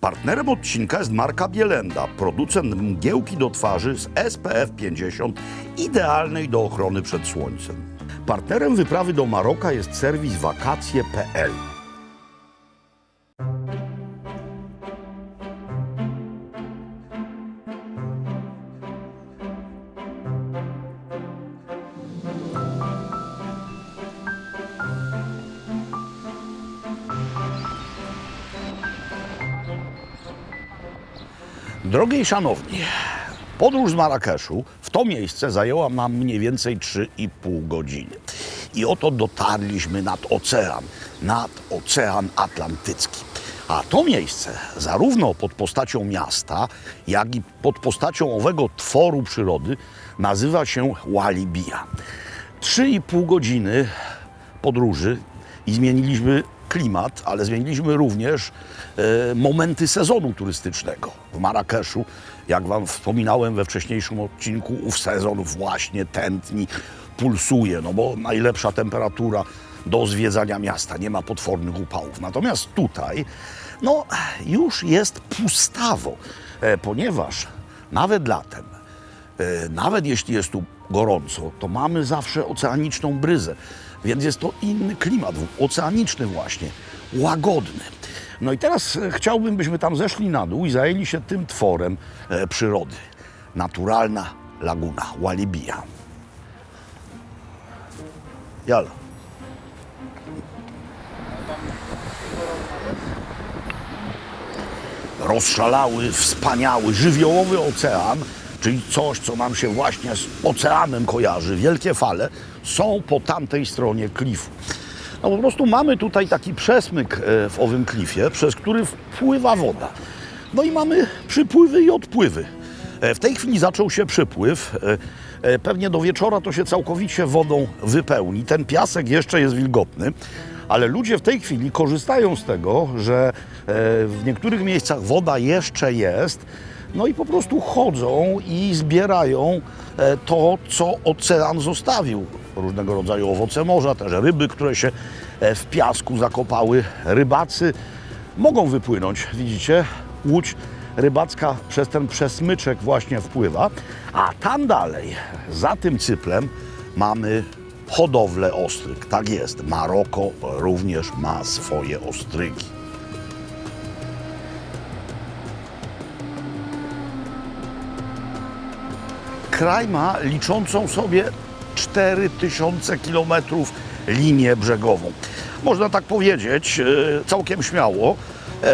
Partnerem odcinka jest marka Bielenda, producent mgiełki do twarzy z SPF 50, idealnej do ochrony przed słońcem. Partnerem wyprawy do Maroka jest serwis wakacje.pl. Drogie i szanowni, podróż z Marrakeszu w to miejsce zajęła nam mniej więcej 3,5 godziny. I oto dotarliśmy nad Ocean Atlantycki. A to miejsce, zarówno pod postacią miasta, jak i pod postacią owego tworu przyrody, nazywa się Walibiya. 3,5 godziny podróży i zmieniliśmy klimat, ale zmieniliśmy również momenty sezonu turystycznego. W Marrakeszu, jak wam wspominałem we wcześniejszym odcinku, ów sezon właśnie tętni, pulsuje, no bo najlepsza temperatura do zwiedzania miasta, nie ma potwornych upałów. Natomiast tutaj, no już jest pustawo, ponieważ nawet latem, nawet jeśli jest tu gorąco, to mamy zawsze oceaniczną bryzę, więc jest to inny klimat, oceaniczny właśnie, łagodny. No i teraz chciałbym, byśmy tam zeszli na dół i zajęli się tym tworem przyrody. Naturalna laguna, Walibiya. Jala. Rozszalały, wspaniały, żywiołowy ocean, czyli coś, co nam się właśnie z oceanem kojarzy, wielkie fale, są po tamtej stronie klifu. No po prostu mamy tutaj taki przesmyk w owym klifie, przez który wpływa woda. No i mamy przypływy i odpływy. W tej chwili zaczął się przypływ. Pewnie do wieczora to się całkowicie wodą wypełni. Ten piasek jeszcze jest wilgotny, ale ludzie w tej chwili korzystają z tego, że w niektórych miejscach woda jeszcze jest. No i po prostu chodzą i zbierają to, co ocean zostawił. Różnego rodzaju owoce morza, też ryby, które się w piasku zakopały. Rybacy mogą wypłynąć, widzicie? Łódź rybacka przez ten przesmyczek właśnie wpływa. A tam dalej, za tym cyplem, mamy hodowlę ostryg. Tak jest, Maroko również ma swoje ostrygi. Kraj ma liczącą sobie 4000 km linię brzegową. Można tak powiedzieć całkiem śmiało,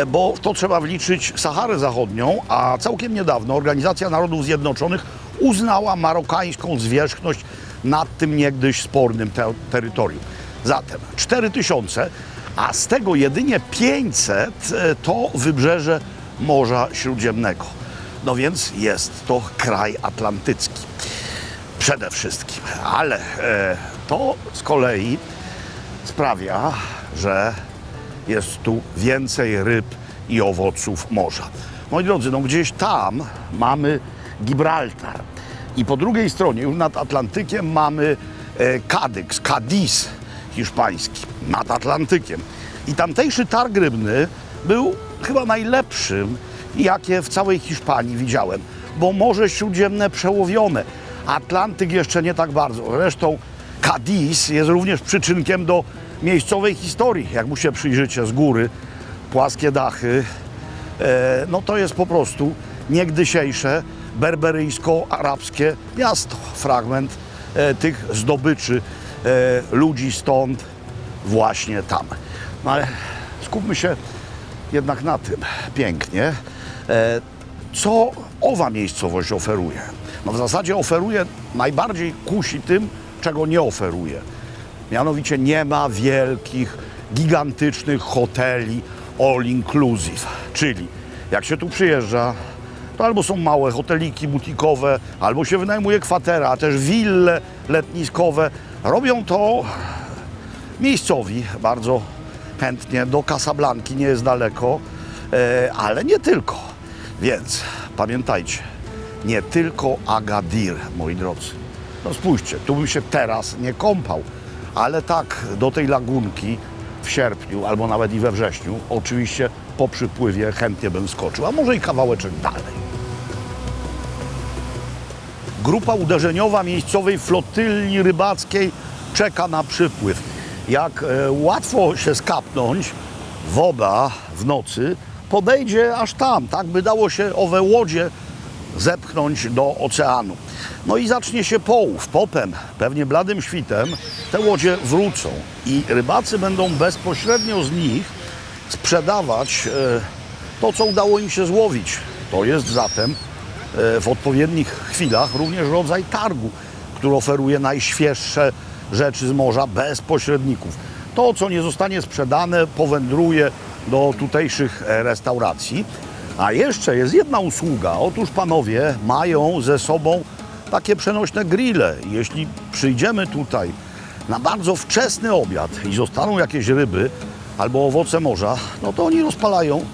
bo w to trzeba wliczyć Saharę Zachodnią, a całkiem niedawno Organizacja Narodów Zjednoczonych uznała marokańską zwierzchność nad tym niegdyś spornym terytorium. Zatem 4000, a z tego jedynie 500 to wybrzeże Morza Śródziemnego. No więc jest to kraj atlantycki przede wszystkim, ale to z kolei sprawia, że jest tu więcej ryb i owoców morza. Moi drodzy, no gdzieś tam mamy Gibraltar i po drugiej stronie, już nad Atlantykiem, mamy Cadiz hiszpański, nad Atlantykiem. I tamtejszy targ rybny był chyba najlepszym, jakie w całej Hiszpanii widziałem, bo Morze Śródziemne przełowione, Atlantyk jeszcze nie tak bardzo. Zresztą Cadiz jest również przyczynkiem do miejscowej historii, jak mu się przyjrzycie z góry, płaskie dachy, no to jest po prostu niegdysiejsze berberyjsko-arabskie miasto, fragment tych zdobyczy ludzi stąd właśnie tam. No ale skupmy się jednak na tym pięknie, co owa miejscowość oferuje. No w zasadzie oferuje, najbardziej kusi tym, czego nie oferuje. Mianowicie nie ma wielkich, gigantycznych hoteli all inclusive. Czyli jak się tu przyjeżdża, to albo są małe hoteliki butikowe, albo się wynajmuje kwatera, a też wille letniskowe. Robią to miejscowi bardzo chętnie, do Casablanki nie jest daleko, ale nie tylko. Więc pamiętajcie, nie tylko Agadir, moi drodzy. No spójrzcie, tu bym się teraz nie kąpał, ale tak do tej lagunki w sierpniu albo nawet i we wrześniu oczywiście po przypływie chętnie bym skoczył, a może i kawałeczek dalej. Grupa uderzeniowa miejscowej flotyli rybackiej czeka na przypływ. Jak łatwo się skapnąć, woda w nocy podejdzie aż tam, tak by dało się owe łodzie zepchnąć do oceanu. No i zacznie się połów. Potem, pewnie bladym świtem, te łodzie wrócą i rybacy będą bezpośrednio z nich sprzedawać to, co udało im się złowić. To jest zatem w odpowiednich chwilach również rodzaj targu, który oferuje najświeższe rzeczy z morza bez pośredników. To, co nie zostanie sprzedane, powędruje do tutejszych restauracji. A jeszcze jest jedna usługa. Otóż panowie mają ze sobą takie przenośne grille. Jeśli przyjdziemy tutaj na bardzo wczesny obiad i zostaną jakieś ryby albo owoce morza, no to oni rozpalają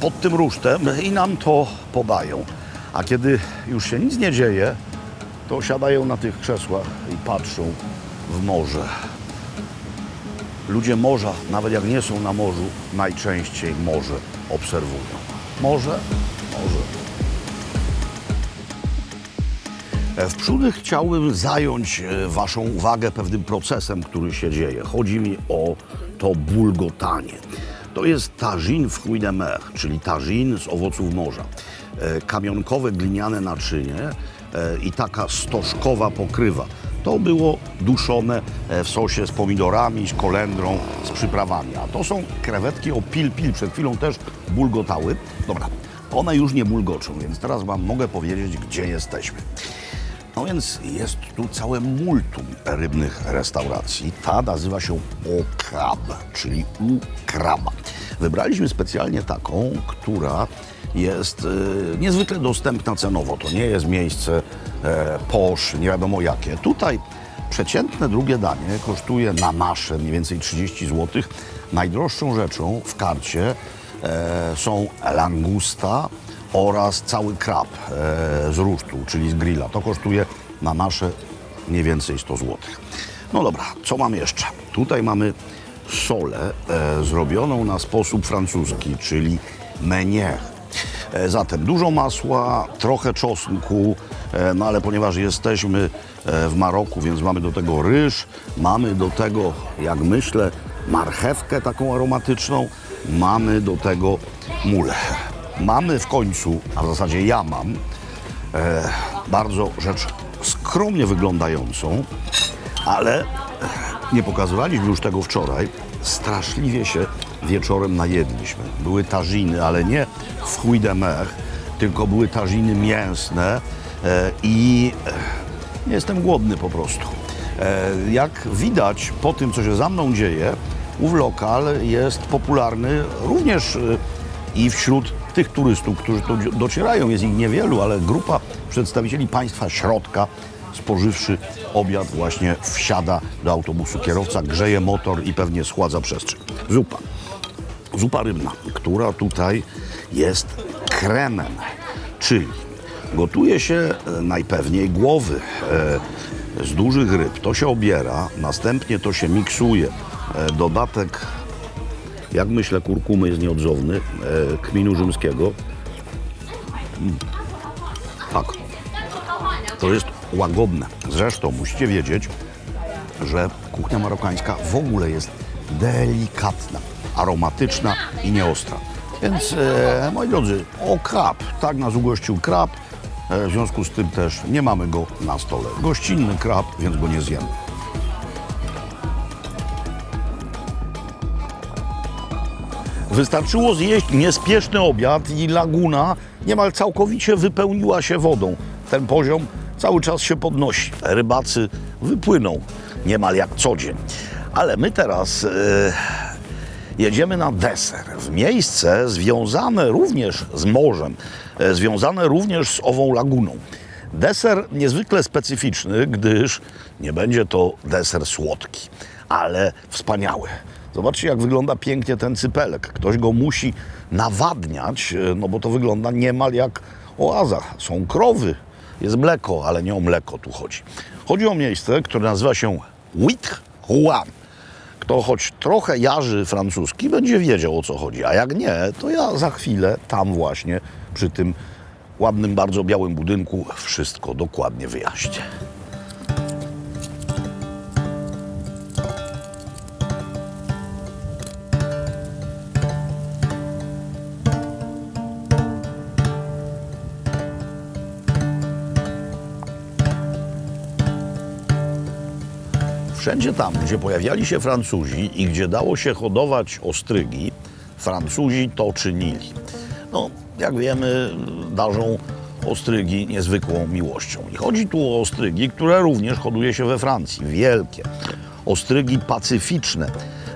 pod tym rusztem i nam to podają. A kiedy już się nic nie dzieje, to siadają na tych krzesłach i patrzą w morze. Ludzie morza, nawet jak nie są na morzu, najczęściej morze obserwują. Morze. W przódy chciałbym zająć waszą uwagę pewnym procesem, który się dzieje. Chodzi mi o to bulgotanie. To jest tagine fruits de mer, czyli tagine z owoców morza. Kamionkowe, gliniane naczynie i taka stożkowa pokrywa. To było duszone w sosie z pomidorami, z kolendrą, z przyprawami. A to są krewetki o pil. Przed chwilą też bulgotały. Dobra, one już nie bulgoczą, więc teraz wam mogę powiedzieć, gdzie jesteśmy. No więc jest tu całe multum rybnych restauracji. Ta nazywa się Au Crabe, czyli u kraba. Wybraliśmy specjalnie taką, która jest niezwykle dostępna cenowo. To nie jest miejsce posz, nie wiadomo jakie. Tutaj przeciętne drugie danie kosztuje na nasze mniej więcej 30 zł. Najdroższą rzeczą w karcie są langusta oraz cały krab z rusztu, czyli z grilla. To kosztuje na nasze mniej więcej 100 zł. No dobra, co mamy jeszcze? Tutaj mamy solę zrobioną na sposób francuski, czyli meunière. Zatem dużo masła, trochę czosnku, no ale ponieważ jesteśmy w Maroku, więc mamy do tego ryż, mamy do tego, jak myślę, marchewkę taką aromatyczną, mamy do tego mulę. Mamy w końcu, a w zasadzie ja mam, bardzo rzecz skromnie wyglądającą, ale nie pokazywaliśmy już tego wczoraj. Straszliwie się wieczorem najedliśmy. Były taginy, ale nie fruits de mer, tylko były taginy mięsne i nie jestem głodny po prostu. Jak widać po tym, co się za mną dzieje, ów lokal jest popularny również i wśród tych turystów, którzy tu docierają. Jest ich niewielu, ale grupa przedstawicieli państwa środka, spożywszy obiad, właśnie wsiada do autobusu. Kierowca grzeje motor i pewnie schładza przestrzeń. Zupa rybna, która tutaj jest kremem, czyli gotuje się najpewniej głowy z dużych ryb. To się obiera, następnie to się miksuje. Dodatek, jak myślę, kurkumy jest nieodzowny, kminu rzymskiego. Tak, to jest łagodne. Zresztą musicie wiedzieć, że kuchnia marokańska w ogóle jest delikatna, aromatyczna i nieostra. Więc, moi drodzy, o krab, tak nas ugościł krab, w związku z tym też nie mamy go na stole. Gościnny krab, więc go nie zjemy. Wystarczyło zjeść niespieszny obiad i laguna niemal całkowicie wypełniła się wodą. Ten poziom cały czas się podnosi. Rybacy wypłyną niemal jak co dzień. Ale my teraz jedziemy na deser, w miejsce związane również z morzem, związane również z ową laguną. Deser niezwykle specyficzny, gdyż nie będzie to deser słodki, ale wspaniały. Zobaczcie, jak wygląda pięknie ten cypelek. Ktoś go musi nawadniać, no bo to wygląda niemal jak oaza. Są krowy, jest mleko, ale nie o mleko tu chodzi. Chodzi o miejsce, które nazywa się Huit Huan, kto choć trochę jarzy francuski, będzie wiedział, o co chodzi. A jak nie, to ja za chwilę tam właśnie, przy tym ładnym, bardzo białym budynku, wszystko dokładnie wyjaśnię. Wszędzie tam, gdzie pojawiali się Francuzi i gdzie dało się hodować ostrygi, Francuzi to czynili. No, jak wiemy, darzą ostrygi niezwykłą miłością. I chodzi tu o ostrygi, które również hoduje się we Francji. Wielkie. Ostrygi pacyficzne.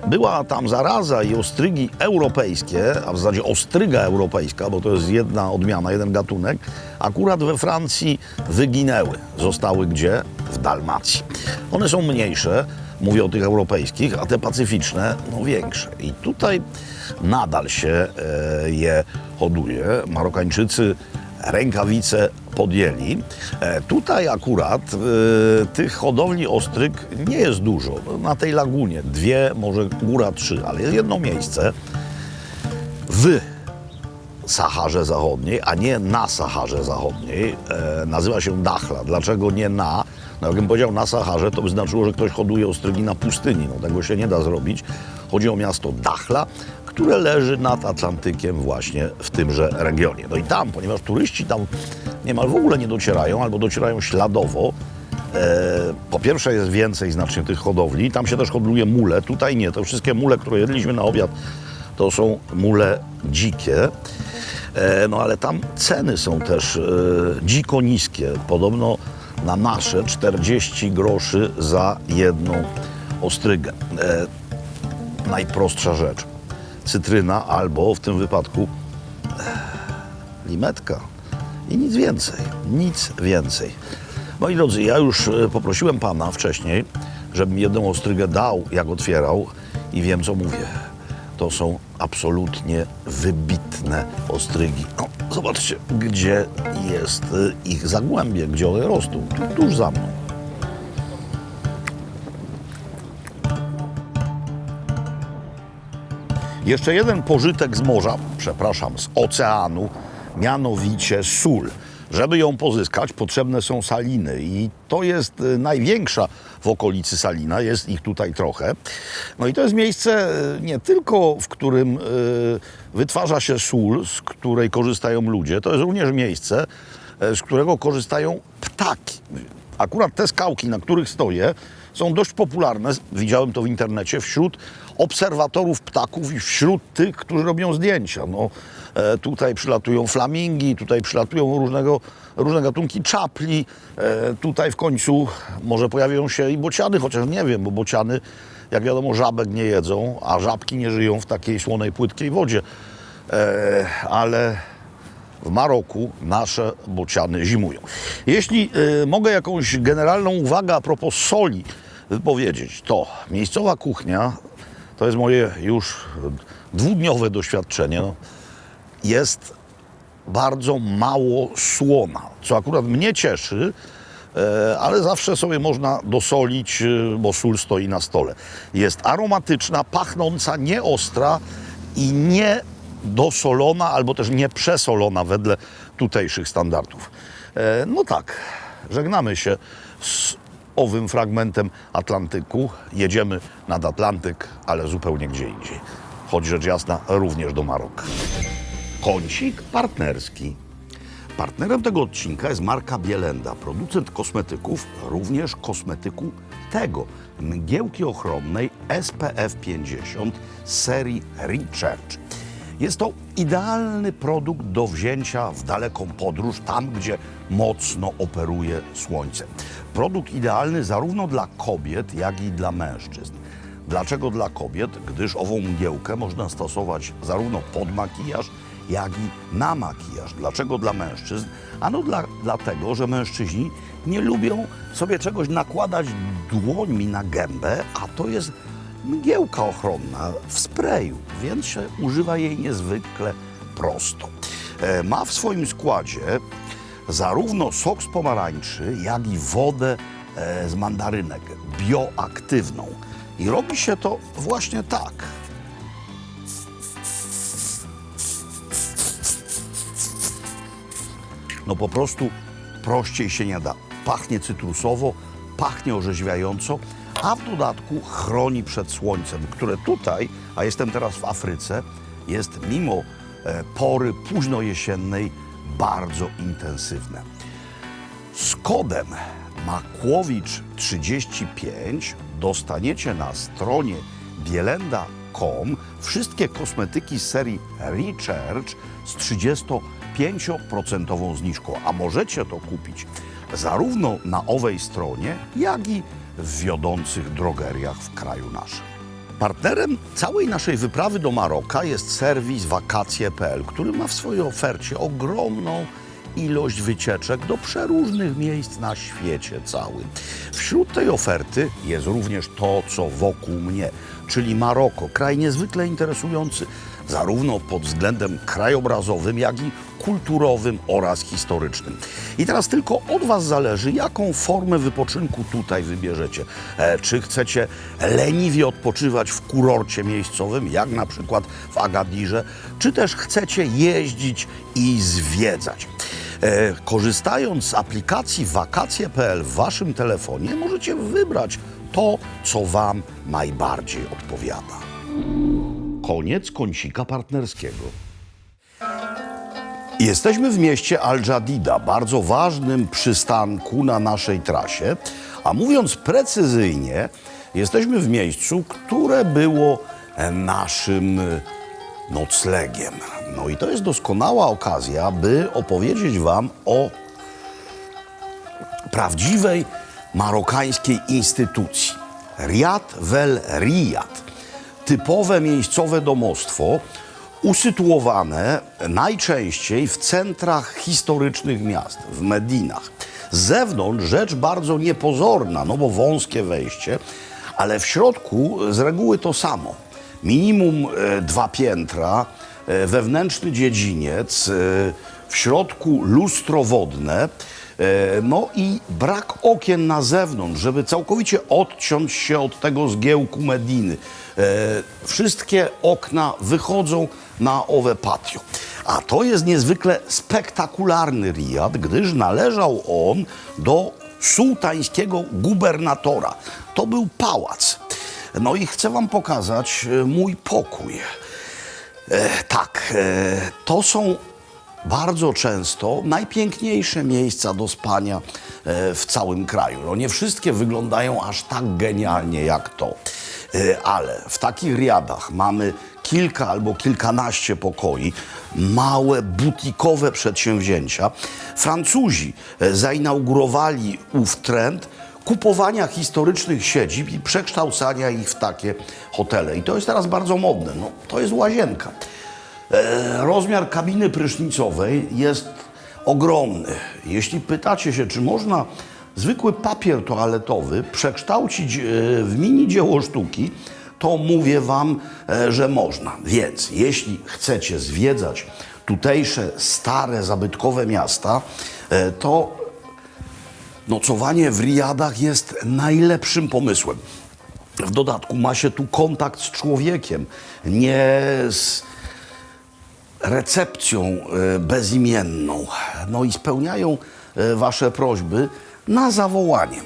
Była tam zaraza i ostrygi europejskie, a w zasadzie ostryga europejska, bo to jest jedna odmiana, jeden gatunek, akurat we Francji wyginęły. Zostały gdzie? W Dalmacji. One są mniejsze, mówię o tych europejskich, a te pacyficzne, no większe. I tutaj nadal się je hoduje. Marokańczycy rękawice podjęli. Tutaj akurat tych hodowli ostryg nie jest dużo. Na tej lagunie 2, może góra 3, ale jest jedno miejsce w Saharze Zachodniej, a nie na Saharze Zachodniej. Nazywa się Dakhla. Dlaczego nie na? No jakbym powiedział na Saharze, to by znaczyło, że ktoś hoduje ostrygi na pustyni. No tego się nie da zrobić. Chodzi o miasto Dakhla, które leży nad Atlantykiem właśnie w tymże regionie. No i tam, ponieważ turyści tam niemal w ogóle nie docierają, albo docierają śladowo, po pierwsze jest więcej znacznie tych hodowli, tam się też hoduje mule, tutaj nie. Te wszystkie mule, które jedliśmy na obiad, to są mule dzikie. No ale tam ceny są też dziko niskie. Podobno na nasze 40 groszy za jedną ostrygę. Najprostsza rzecz. Cytryna albo w tym wypadku limetka i nic więcej, nic więcej. Moi drodzy, ja już poprosiłem pana wcześniej, żebym jedną ostrygę dał, jak otwierał i wiem, co mówię. To są absolutnie wybitne ostrygi. No, zobaczcie, gdzie jest ich zagłębie, gdzie one rosną, tuż za mną. Jeszcze jeden pożytek z morza, przepraszam, z oceanu, mianowicie sól. Żeby ją pozyskać, potrzebne są saliny i to jest największa w okolicy salina, jest ich tutaj trochę. No i to jest miejsce nie tylko, w którym wytwarza się sól, z której korzystają ludzie, to jest również miejsce, z którego korzystają ptaki. Akurat te skałki, na których stoję, są dość popularne, widziałem to w internecie, wśród obserwatorów ptaków i wśród tych, którzy robią zdjęcia. No, tutaj przylatują flamingi, tutaj przylatują różne gatunki czapli, tutaj w końcu może pojawią się i bociany, chociaż nie wiem, bo bociany, jak wiadomo, żabek nie jedzą, a żabki nie żyją w takiej słonej, płytkiej wodzie. Ale w Maroku nasze bociany zimują. Jeśli mogę jakąś generalną uwagę a propos soli wypowiedzieć, to miejscowa kuchnia, to jest moje już dwudniowe doświadczenie, no, jest bardzo mało słona, co akurat mnie cieszy, ale zawsze sobie można dosolić, bo sól stoi na stole. Jest aromatyczna, pachnąca, nieostra i nie dosolona, albo też nie przesolona wedle tutejszych standardów. No tak, żegnamy się z owym fragmentem Atlantyku. Jedziemy nad Atlantyk, ale zupełnie gdzie indziej. Choć rzecz jasna, również do Maroka. Kącik partnerski. Partnerem tego odcinka jest marka Bielenda, producent kosmetyków, również kosmetyku tego, mgiełki ochronnej SPF 50 z serii Recharge. Jest to idealny produkt do wzięcia w daleką podróż, tam gdzie mocno operuje słońce. Produkt idealny zarówno dla kobiet, jak i dla mężczyzn. Dlaczego dla kobiet? Gdyż ową mgiełkę można stosować zarówno pod makijaż, jak i na makijaż. Dlaczego dla mężczyzn? Ano dlatego, że mężczyźni nie lubią sobie czegoś nakładać dłońmi na gębę, a to jest mgiełka ochronna w sprayu, więc się używa jej niezwykle prosto. Ma w swoim składzie zarówno sok z pomarańczy, jak i wodę z mandarynek bioaktywną. I robi się to właśnie tak. No po prostu prościej się nie da. Pachnie cytrusowo, pachnie orzeźwiająco, a w dodatku chroni przed słońcem, które tutaj, a jestem teraz w Afryce, jest mimo pory późnojesiennej bardzo intensywne. Z kodem Makłowicz35 dostaniecie na stronie bielenda.com wszystkie kosmetyki z serii Recharge z 35% zniżką, a możecie to kupić zarówno na owej stronie, jak i w wiodących drogeriach w kraju naszym. Partnerem całej naszej wyprawy do Maroka jest serwis wakacje.pl, który ma w swojej ofercie ogromną ilość wycieczek do przeróżnych miejsc na świecie całym. Wśród tej oferty jest również to, co wokół mnie, czyli Maroko, kraj niezwykle interesujący zarówno pod względem krajobrazowym, jak i kulturowym oraz historycznym. I teraz tylko od Was zależy, jaką formę wypoczynku tutaj wybierzecie. Czy chcecie leniwie odpoczywać w kurorcie miejscowym, jak na przykład w Agadirze, czy też chcecie jeździć i zwiedzać. Korzystając z aplikacji wakacje.pl w Waszym telefonie, możecie wybrać to, co Wam najbardziej odpowiada. Koniec kącika partnerskiego. Jesteśmy w mieście Al-Jadida, bardzo ważnym przystanku na naszej trasie, a mówiąc precyzyjnie, jesteśmy w miejscu, które było naszym noclegiem. No i to jest doskonała okazja, by opowiedzieć Wam o prawdziwej marokańskiej instytucji. Riad Vel Riyad. Typowe miejscowe domostwo, usytuowane najczęściej w centrach historycznych miast, w Medinach. Z zewnątrz rzecz bardzo niepozorna, no bo wąskie wejście, ale w środku z reguły to samo. Minimum 2 piętra, wewnętrzny dziedziniec, w środku lustro wodne, no i brak okien na zewnątrz, żeby całkowicie odciąć się od tego zgiełku Mediny. Wszystkie okna wychodzą na owe patio. A to jest niezwykle spektakularny Riyad, gdyż należał on do sułtańskiego gubernatora. To był pałac. No i chcę Wam pokazać mój pokój. To są bardzo często najpiękniejsze miejsca do spania w całym kraju. No nie wszystkie wyglądają aż tak genialnie jak to, ale w takich riadach mamy kilka albo kilkanaście pokoi, małe, butikowe przedsięwzięcia. Francuzi zainaugurowali ów trend kupowania historycznych siedzib i przekształcania ich w takie hotele. I to jest teraz bardzo modne. No, to jest łazienka. Rozmiar kabiny prysznicowej jest ogromny. Jeśli pytacie się, czy można zwykły papier toaletowy przekształcić w mini dzieło sztuki, to mówię Wam, że można. Więc jeśli chcecie zwiedzać tutejsze, stare, zabytkowe miasta, to nocowanie w Riyadach jest najlepszym pomysłem. W dodatku ma się tu kontakt z człowiekiem, nie z recepcją bezimienną. No i spełniają Wasze prośby na zawołanie.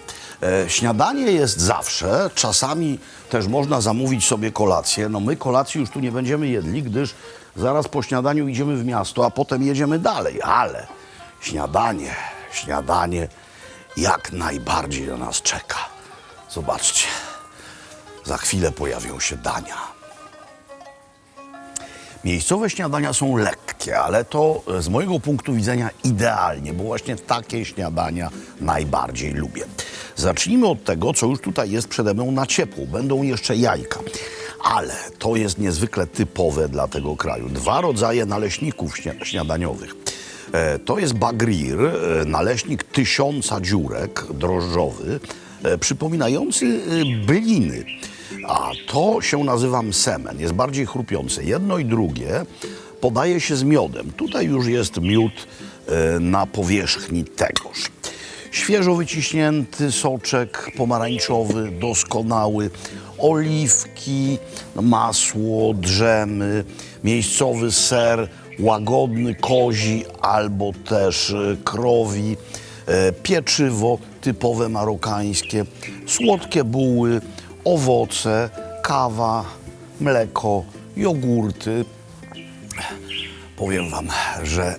Śniadanie jest zawsze, czasami też można zamówić sobie kolację. No my kolacji już tu nie będziemy jedli, gdyż zaraz po śniadaniu idziemy w miasto, a potem jedziemy dalej. Ale śniadanie jak najbardziej na nas czeka. Zobaczcie, za chwilę pojawią się dania. Miejscowe śniadania są lekkie, ale to z mojego punktu widzenia idealnie, bo właśnie takie śniadania najbardziej lubię. Zacznijmy od tego, co już tutaj jest przede mną na ciepło. Będą jeszcze jajka, ale to jest niezwykle typowe dla tego kraju. 2 rodzaje naleśników śniadaniowych. To jest bagrir, naleśnik 1000 dziurek, drożdżowy, przypominający byliny. A to się nazywa msemen, jest bardziej chrupiące. Jedno i drugie podaje się z miodem. Tutaj już jest miód na powierzchni tegoż. Świeżo wyciśnięty soczek pomarańczowy, doskonały, oliwki, masło, drzemy, miejscowy ser, łagodny kozi albo też krowi, pieczywo typowe marokańskie, słodkie buły, owoce, kawa, mleko, jogurty. Powiem wam, że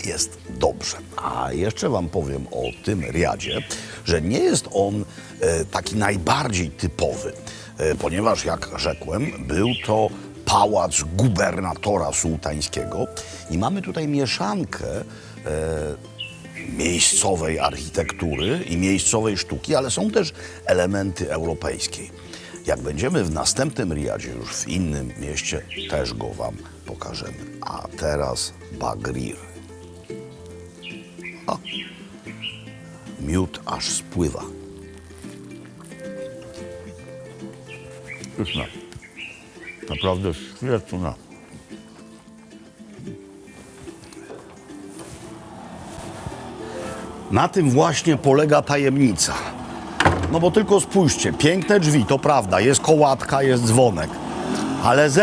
jest dobrze. A jeszcze wam powiem o tym riadzie, że nie jest on taki najbardziej typowy, ponieważ jak rzekłem, był to pałac gubernatora sułtańskiego i mamy tutaj mieszankę miejscowej architektury i miejscowej sztuki, ale są też elementy europejskiej. Jak będziemy w następnym riadzie, już w innym mieście, też go wam pokażemy. A teraz Bagrir. O, miód aż spływa. Pyszna. Naprawdę świetna. Na tym właśnie polega tajemnica. No bo tylko spójrzcie, piękne drzwi, to prawda, jest kołatka, jest dzwonek. Ale z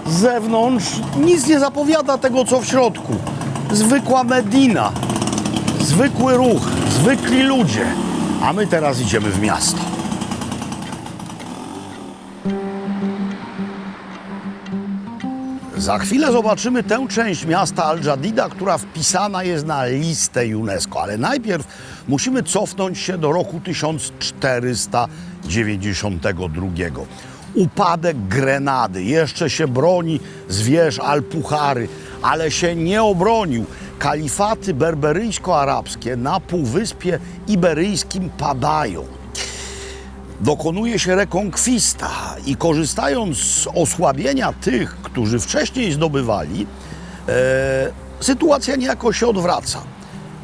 zewnątrz nic nie zapowiada tego, co w środku. Zwykła Medina, zwykły ruch, zwykli ludzie. A my teraz idziemy w miasto. Za chwilę zobaczymy tę część miasta Al-Jadida, która wpisana jest na listę UNESCO, ale najpierw musimy cofnąć się do roku 1492. Upadek Grenady, jeszcze się broni z wież Alpuchary, ale się nie obronił. Kalifaty berberyjsko-arabskie na Półwyspie Iberyjskim padają. Dokonuje się rekonkwista i korzystając z osłabienia tych, którzy wcześniej zdobywali, sytuacja niejako się odwraca.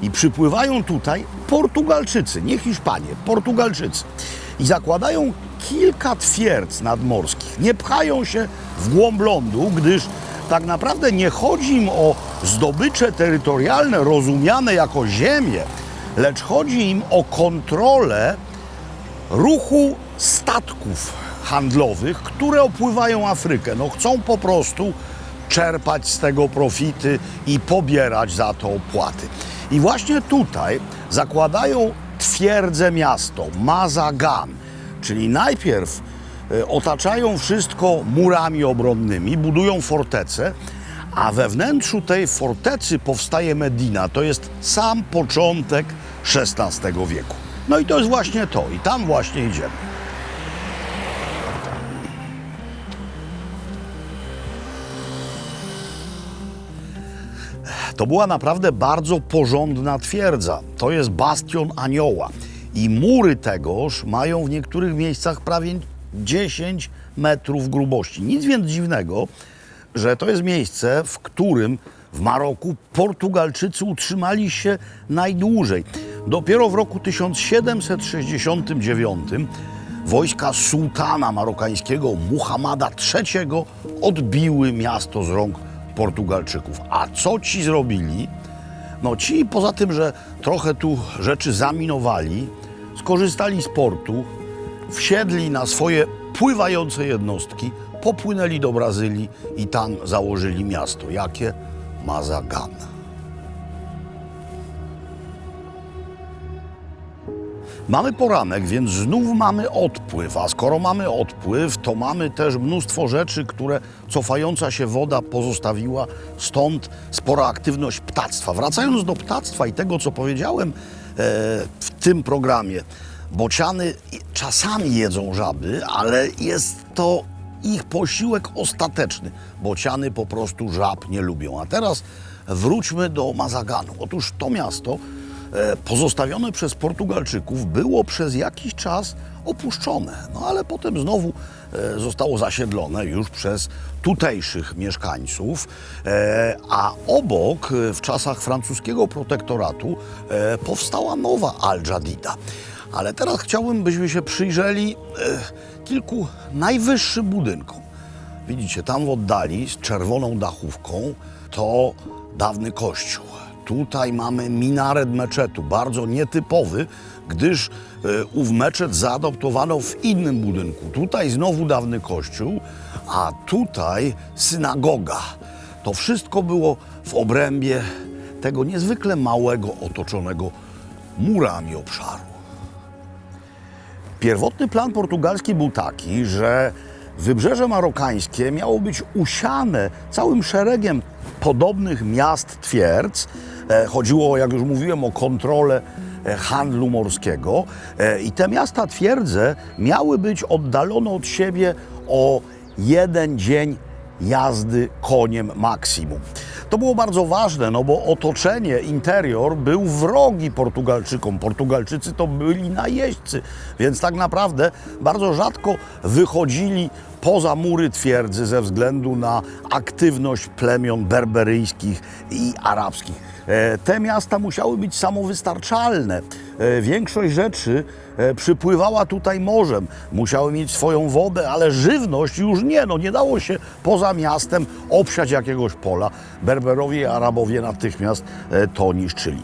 I przypływają tutaj Portugalczycy, nie Hiszpanie, Portugalczycy. I zakładają kilka twierdz nadmorskich. Nie pchają się w głąb lądu, gdyż tak naprawdę nie chodzi im o zdobycze terytorialne rozumiane jako ziemię, lecz chodzi im o kontrolę ruchu statków handlowych, które opływają Afrykę. No chcą po prostu czerpać z tego profity i pobierać za to opłaty. I właśnie tutaj zakładają twierdzę miasto, Mazagan, czyli najpierw otaczają wszystko murami obronnymi, budują fortecę, a we wnętrzu tej fortecy powstaje Medina. To jest sam początek XVI wieku. No i to jest właśnie to. I tam właśnie idziemy. To była naprawdę bardzo porządna twierdza. To jest bastion Anioła. I mury tegoż mają w niektórych miejscach prawie 10 metrów grubości. Nic więc dziwnego, że to jest miejsce, w którym w Maroku Portugalczycy utrzymali się najdłużej. Dopiero w roku 1769 wojska sułtana marokańskiego Muhammada III odbiły miasto z rąk Portugalczyków. A co ci zrobili? No ci poza tym, że trochę tu rzeczy zaminowali, skorzystali z portu, wsiedli na swoje pływające jednostki, popłynęli do Brazylii i tam założyli miasto. Jakie? Mazagan. Mamy poranek, więc znów mamy odpływ, a skoro mamy odpływ, to mamy też mnóstwo rzeczy, które cofająca się woda pozostawiła, stąd spora aktywność ptactwa. Wracając do ptactwa i tego, co powiedziałem w tym programie, bociany czasami jedzą żaby, ale jest to ich posiłek ostateczny. Bociany po prostu żab nie lubią. A teraz wróćmy do Mazaganu. Otóż to miasto pozostawione przez Portugalczyków było przez jakiś czas opuszczone, no ale potem znowu zostało zasiedlone już przez tutejszych mieszkańców, a obok w czasach francuskiego protektoratu powstała nowa Al-Jadida. Ale teraz chciałbym, byśmy się przyjrzeli kilku najwyższym budynkom. Widzicie, tam w oddali z czerwoną dachówką to dawny kościół. tutaj mamy minaret meczetu, bardzo nietypowy, gdyż ów meczet zaadoptowano w innym budynku. Tutaj znowu dawny kościół, a tutaj synagoga. To wszystko było w obrębie tego niezwykle małego, otoczonego murami obszaru. Pierwotny plan portugalski był taki, że wybrzeże marokańskie miało być usiane całym szeregiem podobnych miast, twierdz. Chodziło, jak już mówiłem, o kontrolę handlu morskiego i te miasta, twierdze miały być oddalone od siebie o 1 dzień jazdy koniem maksimum. To było bardzo ważne, no bo otoczenie, interior był wrogi Portugalczykom. Portugalczycy to byli najeźdźcy, więc tak naprawdę bardzo rzadko wychodzili poza mury twierdzy ze względu na aktywność plemion berberyjskich i arabskich. Te miasta musiały być samowystarczalne. Większość rzeczy przypływała tutaj morzem. Musiały mieć swoją wodę, ale żywność już nie. No nie dało się poza miastem obsiać jakiegoś pola. Berberowie i Arabowie natychmiast to niszczyli.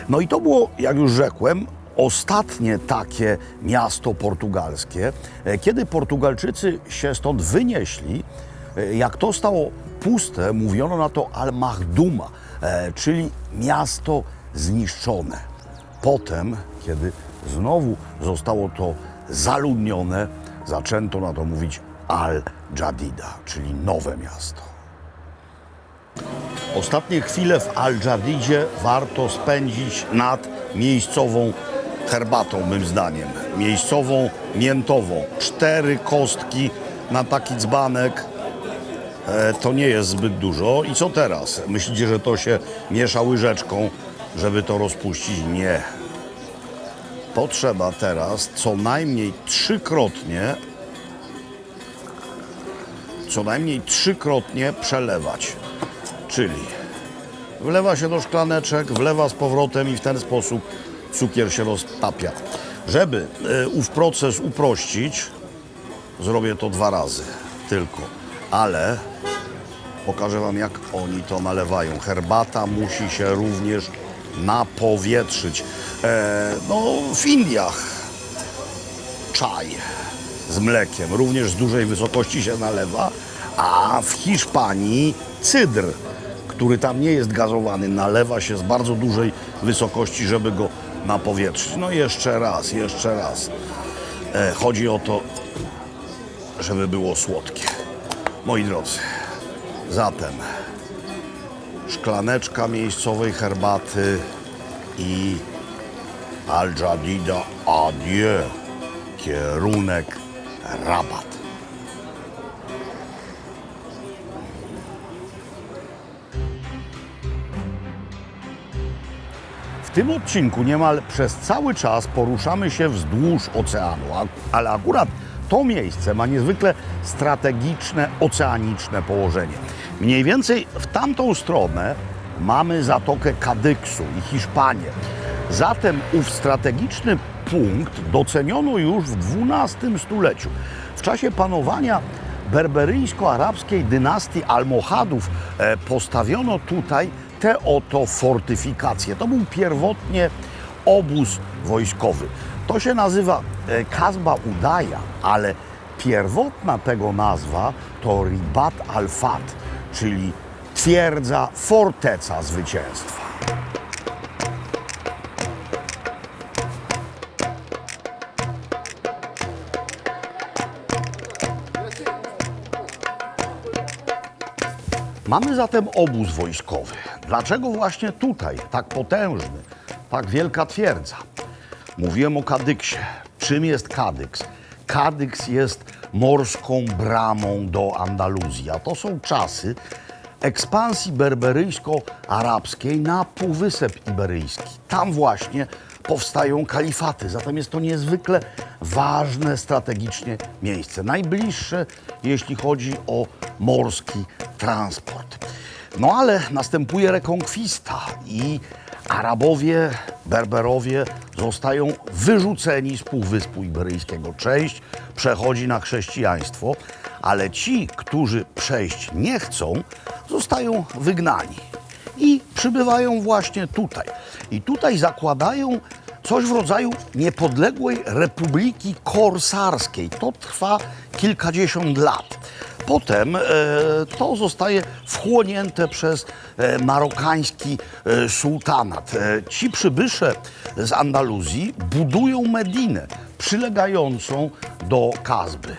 No i to było, jak już rzekłem, ostatnie takie miasto portugalskie. Kiedy Portugalczycy się stąd wynieśli, jak to stało puste, mówiono na to Al-Mahduma, czyli miasto zniszczone. Potem, kiedy znowu zostało to zaludnione, zaczęto na to mówić Al-Jadida, czyli nowe miasto. Ostatnie chwile w Al-Jadidzie warto spędzić nad miejscową herbatą, mym zdaniem. Miejscową, miętową. 4 kostki na taki dzbanek. To nie jest zbyt dużo. I co teraz? Myślicie, że to się miesza łyżeczką, żeby to rozpuścić? Nie. To trzeba teraz co najmniej trzykrotnie przelewać. Czyli wlewa się do szklaneczek, wlewa z powrotem i w ten sposób cukier się roztapia. Żeby ów proces uprościć, zrobię to 2 razy tylko, ale pokażę Wam, jak oni to nalewają. Herbata musi się również napowietrzyć. No, w Indiach czaj z mlekiem również z dużej wysokości się nalewa, a w Hiszpanii cydr, który tam nie jest gazowany, nalewa się z bardzo dużej wysokości, żeby go napowietrzyć. No jeszcze raz. Chodzi o to, żeby było słodkie. Moi drodzy, zatem szklaneczka miejscowej herbaty i Al-Jadida adieu, kierunek Rabat. W tym odcinku niemal przez cały czas poruszamy się wzdłuż oceanu, ale akurat to miejsce ma niezwykle strategiczne, oceaniczne położenie. Mniej więcej w tamtą stronę mamy Zatokę Kadyksu i Hiszpanię. Zatem ów strategiczny punkt doceniono już w XII stuleciu. W czasie panowania berberyjsko-arabskiej dynastii Almohadów postawiono tutaj te oto fortyfikacje. To był pierwotnie obóz wojskowy. To się nazywa Kasba Udaja, ale pierwotna tego nazwa to Ribat al-Fat, czyli twierdza, forteca zwycięstwa. Mamy zatem obóz wojskowy. Dlaczego właśnie tutaj, tak potężny, tak wielka twierdza? Mówiłem o Kadyksie. Czym jest Kadyks? Kadyks jest morską bramą do Andaluzji, a to są czasy ekspansji berberyjsko-arabskiej na Półwysep Iberyjski. Tam właśnie powstają kalifaty, zatem jest to niezwykle ważne strategicznie miejsce. Najbliższe, jeśli chodzi o morski transport. No ale następuje rekonkwista i Arabowie, Berberowie zostają wyrzuceni z Półwyspu Iberyjskiego. Część przechodzi na chrześcijaństwo, ale ci, którzy przejść nie chcą, zostają wygnani i przybywają właśnie tutaj. I tutaj zakładają coś w rodzaju niepodległej republiki korsarskiej. To trwa kilkadziesiąt lat. Potem to zostaje wchłonięte przez marokański sułtanat. Ci przybysze z Andaluzji budują Medinę przylegającą do Kasby.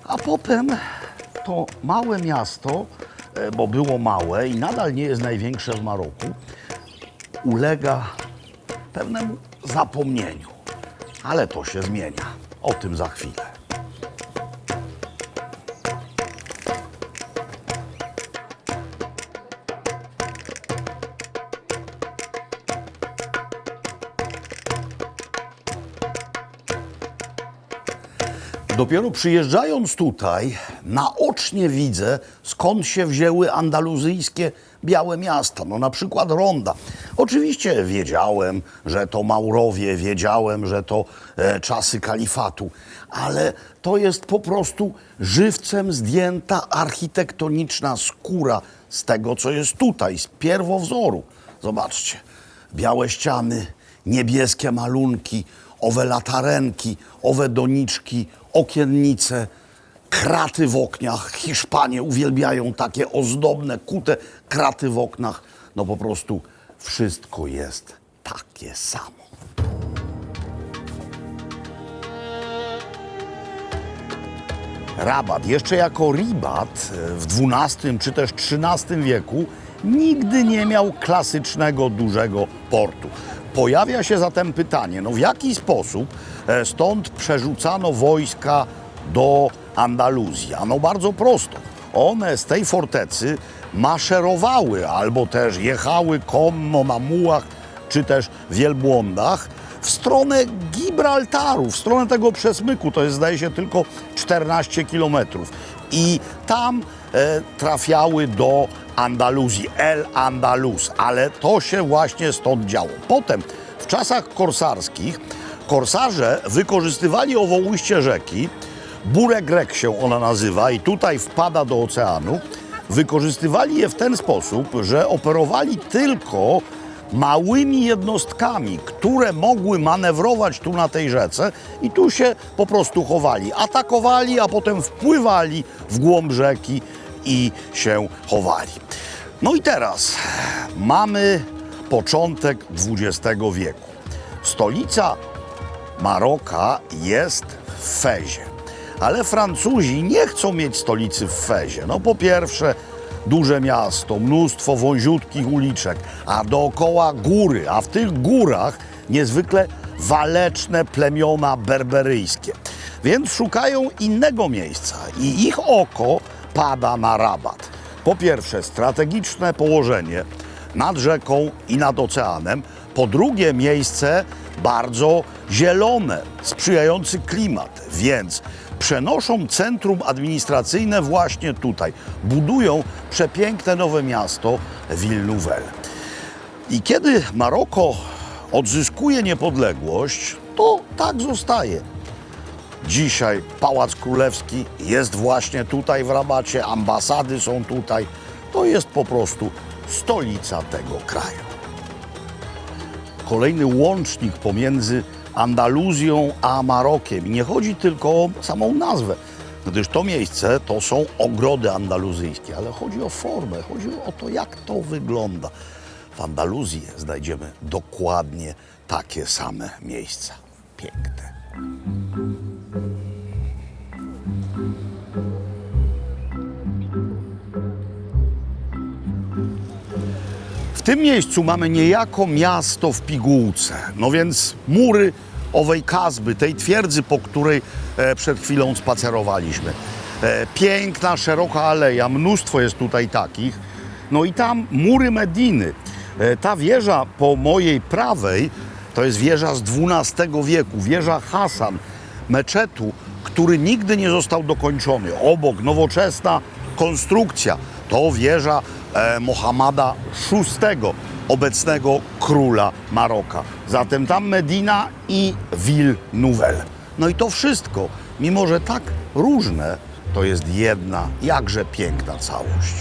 A potem to małe miasto, bo było małe i nadal nie jest największe w Maroku, ulega pewnemu zapomnieniu. Ale to się zmienia. O tym za chwilę. Dopiero przyjeżdżając tutaj, naocznie widzę, skąd się wzięły andaluzyjskie białe miasta. No na przykład Ronda. Oczywiście wiedziałem, że to Maurowie, wiedziałem, że to czasy kalifatu, ale to jest po prostu żywcem zdjęta architektoniczna skóra z tego, co jest tutaj, z pierwowzoru. Zobaczcie, białe ściany, niebieskie malunki, owe latarenki, owe doniczki, okiennice, kraty w oknach. Hiszpanie uwielbiają takie ozdobne, kute kraty w oknach. No po prostu wszystko jest takie samo. Rabat, jeszcze jako Ribat w XII czy też XIII wieku, nigdy nie miał klasycznego, dużego portu. Pojawia się zatem pytanie, no w jaki sposób stąd przerzucano wojska do Andaluzji? Ano bardzo prosto. One z tej fortecy maszerowały albo też jechały konno na mułach czy też wielbłądach w stronę Gibraltaru, w stronę tego przesmyku. To jest, zdaje się, tylko 14 kilometrów. I tam trafiały do Andaluzji, El Andalus, ale to się właśnie stąd działo. Potem w czasach korsarskich korsarze wykorzystywali ową ujście rzeki, Burę Grek się ona nazywa i tutaj wpada do oceanu. Wykorzystywali je w ten sposób, że operowali tylko małymi jednostkami, które mogły manewrować tu na tej rzece i tu się po prostu chowali. Atakowali, a potem wpływali w głąb rzeki i się chowali. No i teraz mamy początek XX wieku. Stolica Maroka jest w Fezie, ale Francuzi nie chcą mieć stolicy w Fezie. No po pierwsze duże miasto, mnóstwo wąziutkich uliczek, a dookoła góry, a w tych górach niezwykle waleczne plemiona berberyjskie. Więc szukają innego miejsca i ich oko pada na Rabat. Po pierwsze strategiczne położenie nad rzeką i nad oceanem. Po drugie miejsce bardzo zielone, sprzyjający klimat, więc przenoszą centrum administracyjne właśnie tutaj. Budują przepiękne nowe miasto Ville Nouvelle. I kiedy Maroko odzyskuje niepodległość, to tak zostaje. Dzisiaj Pałac Królewski jest właśnie tutaj w Rabacie, ambasady są tutaj. To jest po prostu stolica tego kraju. Kolejny łącznik pomiędzy Andaluzją a Marokiem. I nie chodzi tylko o samą nazwę, gdyż to miejsce to są ogrody andaluzyjskie, ale chodzi o formę, chodzi o to, jak to wygląda. W Andaluzji znajdziemy dokładnie takie same miejsca. Piękne. W tym miejscu mamy niejako miasto w pigułce, no więc mury owej Kasby, tej twierdzy, po której przed chwilą spacerowaliśmy. Piękna, szeroka aleja, mnóstwo jest tutaj takich. No i tam mury Mediny. Ta wieża po mojej prawej to jest wieża z XII wieku, wieża Hasan, meczetu, który nigdy nie został dokończony. Obok nowoczesna konstrukcja, to wieża Mohammada VI, obecnego króla Maroka. Zatem tam Medina i Ville Nouvelle. No i to wszystko, mimo że tak różne, to jest jedna, jakże piękna całość.